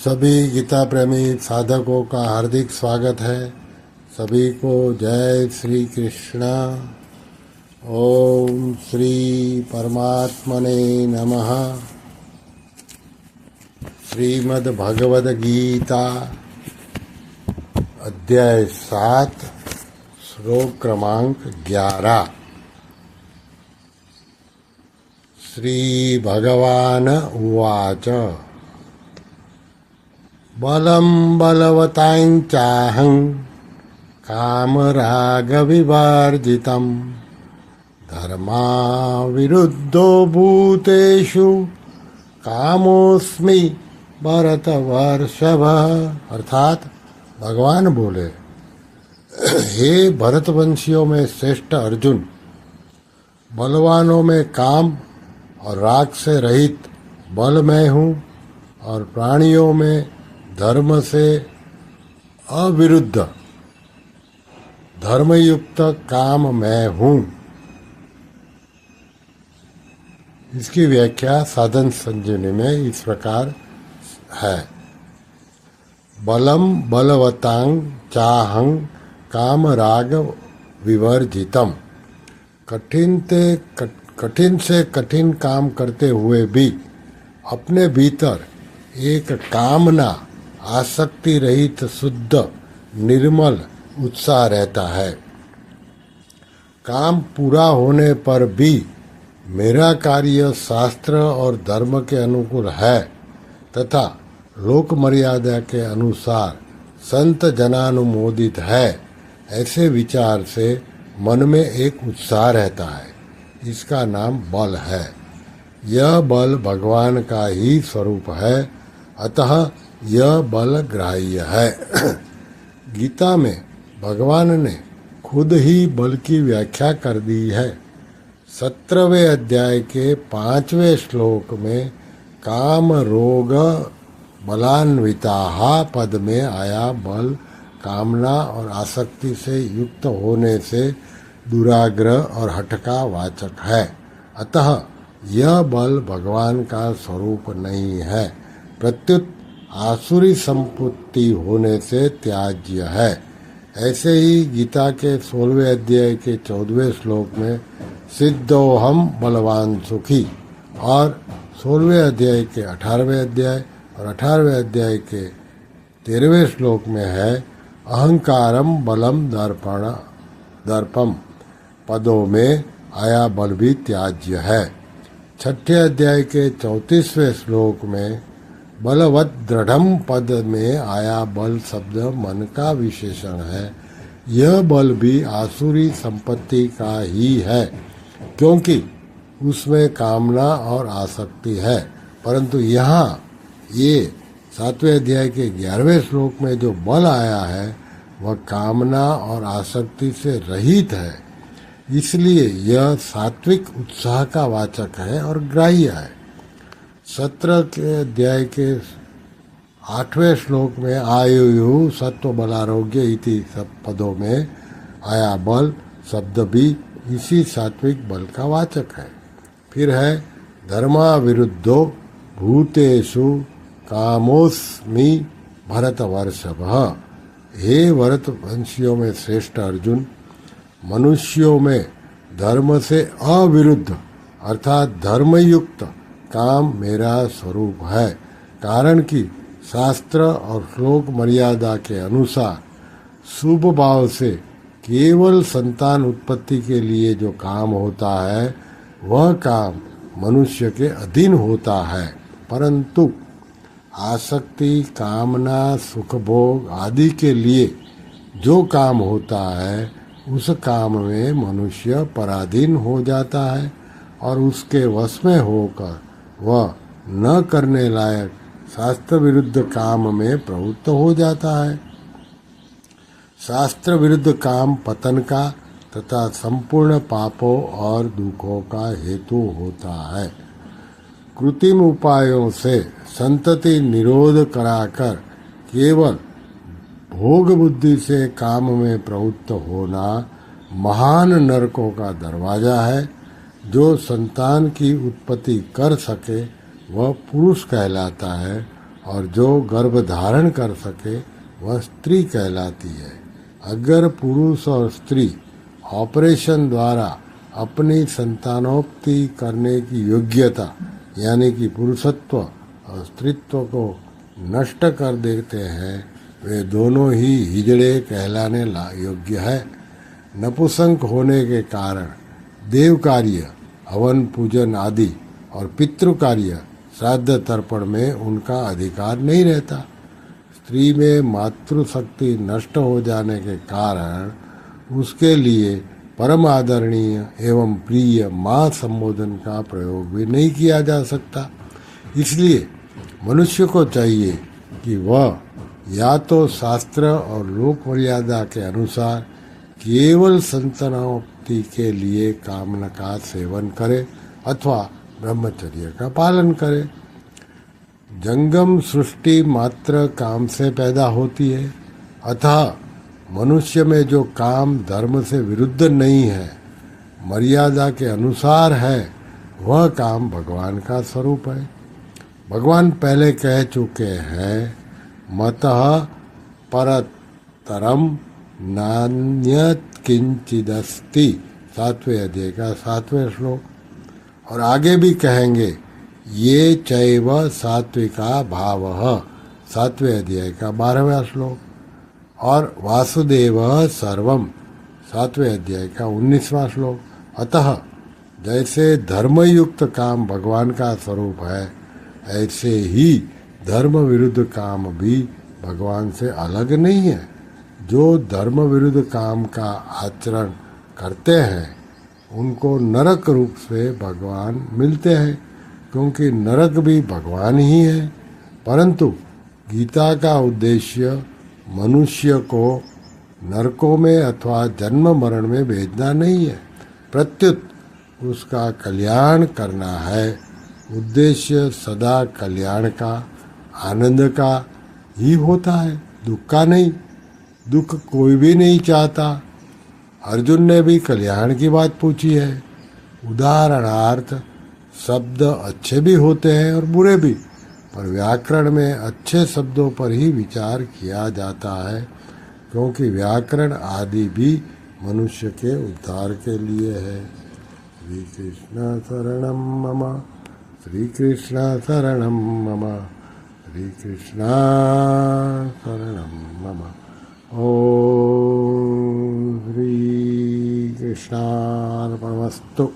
सभी गीता प्रेमी साधकों का हार्दिक स्वागत है। सभी को जय श्री कृष्णा। ओम श्री परमात्मने नमः। श्रीमद् भगवद गीता अध्याय 7 श्लोक क्रमांक 11। श्री भगवान उवाच बलं बलवतां चाहं कामरागविवर्जितं धर्माविरुद्धो भूतेषु कामोऽस्मि भरतवर्षभ। अर्थात भगवान बोले, हे भरतवंशियों में श्रेष्ठ अर्जुन, बलवानों में काम और राग से रहित बल मैं हूँ और प्राणियों में धर्म से अविरुद्ध धर्मयुक्त काम मैं हूँ। इसकी व्याख्या साधन संजीवनी में इस प्रकार है। बलम बलवतां चाहं काम राग विवर्जितम। कठिन से कठिन काम करते हुए भी अपने भीतर एक कामना आसक्ति रहित शुद्ध निर्मल उत्साह रहता है। काम पूरा होने पर भी मेरा कार्य शास्त्र और धर्म के अनुकूल है तथा लोक मर्यादा के अनुसार संत जनानुमोदित है, ऐसे विचार से मन में एक उत्साह रहता है। इसका नाम बल है। यह बल भगवान का ही स्वरूप है, अतः यह बल ग्राह्य है। गीता में भगवान ने खुद ही बल की व्याख्या कर दी है। 17वें अध्याय के 5वें श्लोक में काम रोग बलान्विताः पद में आया बल कामना और आसक्ति से युक्त होने से दुराग्रह और हठ का वाचक है। अतः यह बल भगवान का स्वरूप नहीं है, प्रत्युत आसुरी संपत्ति होने से त्याज्य है। ऐसे ही गीता के 16वें अध्याय के 14वें श्लोक में सिद्धोहम बलवान सुखी और 16वें अध्याय के 18वें अध्याय और 18वें अध्याय के 13वें श्लोक में है अहंकारम बलम दर्पम पदों में आया बल भी त्याज्य है। 6ठे अध्याय के 34वें श्लोक में बलवत दृढ़म पद में आया बल शब्द मन का विशेषण है। यह बल भी आसुरी संपत्ति का ही है, क्योंकि उसमें कामना और आसक्ति है। परंतु यहाँ ये 7वें अध्याय के 11वें श्लोक में जो बल आया है वह कामना और आसक्ति से रहित है, इसलिए यह सात्विक उत्साह का वाचक है और ग्राह्य है। 17 के अध्याय के 8वें श्लोक में आयुः सत्व बलारोग्य इति सब पदों में आया बल शब्द भी इसी सात्विक बल का वाचक है। फिर है धर्मा विरुद्धो भूतेषु कामोस्मि भरतवर्षभ। हे भरतवंशियों में श्रेष्ठ अर्जुन, मनुष्यों में धर्म से अविरुद्ध अर्थात धर्मयुक्त काम मेरा स्वरूप है। कारण कि शास्त्र और श्लोक मर्यादा के अनुसार शुभ भाव से केवल संतान उत्पत्ति के लिए जो काम होता है वह काम मनुष्य के अधीन होता है, परंतु आसक्ति कामना सुख भोग आदि के लिए जो काम होता है उस काम में मनुष्य पराधीन हो जाता है और उसके वश में होकर वह न करने लायक शास्त्र विरुद्ध काम में प्रवृत्त हो जाता है। शास्त्र विरुद्ध काम पतन का तथा संपूर्ण पापों और दुखों का हेतु होता है। कृत्रिम उपायों से संतति निरोध कराकर केवल भोग बुद्धि से काम में प्रवृत्त होना महान नरकों का दरवाजा है। जो संतान की उत्पत्ति कर सके वह पुरुष कहलाता है और जो गर्भ धारण कर सके वह स्त्री कहलाती है। अगर पुरुष और स्त्री ऑपरेशन द्वारा अपनी संतानोत्पत्ति करने की योग्यता यानी कि पुरुषत्व और स्त्रीत्व को नष्ट कर देते हैं, वे दोनों ही हिजड़े कहलाने योग्य है। नपुंसक होने के कारण देव कार्य, हवन पूजन आदि और पितृ कार्य, श्राद्ध तर्पण में उनका अधिकार नहीं रहता। स्त्री में मातृशक्ति नष्ट हो जाने के कारण उसके लिए परम आदरणीय एवं प्रिय माँ संबोधन का प्रयोग भी नहीं किया जा सकता। इसलिए मनुष्य को चाहिए कि वह या तो शास्त्र और लोक मर्यादा के अनुसार केवल संतानोत्पत्ति के लिए कामना का सेवन करे अथवा ब्रह्मचर्य का पालन करे। जंगम सृष्टि मात्र काम से पैदा होती है, अतः मनुष्य में जो काम धर्म से विरुद्ध नहीं है, मर्यादा के अनुसार है, वह काम भगवान का स्वरूप है। भगवान पहले कह चुके हैं, मतः परतरम नान्यत किंचिदस्ति, 7वें अध्याय का 7वें श्लोक। और आगे भी कहेंगे, ये चैव सात्विका भावः, 7वें अध्याय का 12वां श्लोक। और वासुदेव सर्वम, 7वें अध्याय का 19वां श्लोक। अतः जैसे धर्मयुक्त काम भगवान का स्वरूप है, ऐसे ही धर्म विरुद्ध काम भी भगवान से अलग नहीं है। जो धर्म विरुद्ध काम का आचरण करते हैं उनको नरक रूप से भगवान मिलते हैं, क्योंकि नरक भी भगवान ही है। परंतु गीता का उद्देश्य मनुष्य को नरकों में अथवा जन्म मरण में भेजना नहीं है, प्रत्युत उसका कल्याण करना है। उद्देश्य सदा कल्याण का, आनंद का ही होता है, दुख का नहीं। दुख कोई भी नहीं चाहता। अर्जुन ने भी कल्याण की बात पूछी है। उदाहरणार्थ शब्द अच्छे भी होते हैं और बुरे भी, पर व्याकरण में अच्छे शब्दों पर ही विचार किया जाता है, क्योंकि व्याकरण आदि भी मनुष्य के उद्धार के लिए है। श्री कृष्ण शरणम मम, श्री कृष्ण शरणम मम, श्री कृष्ण शरणम मम। ओम श्री कृष्णार्पणमस्तु।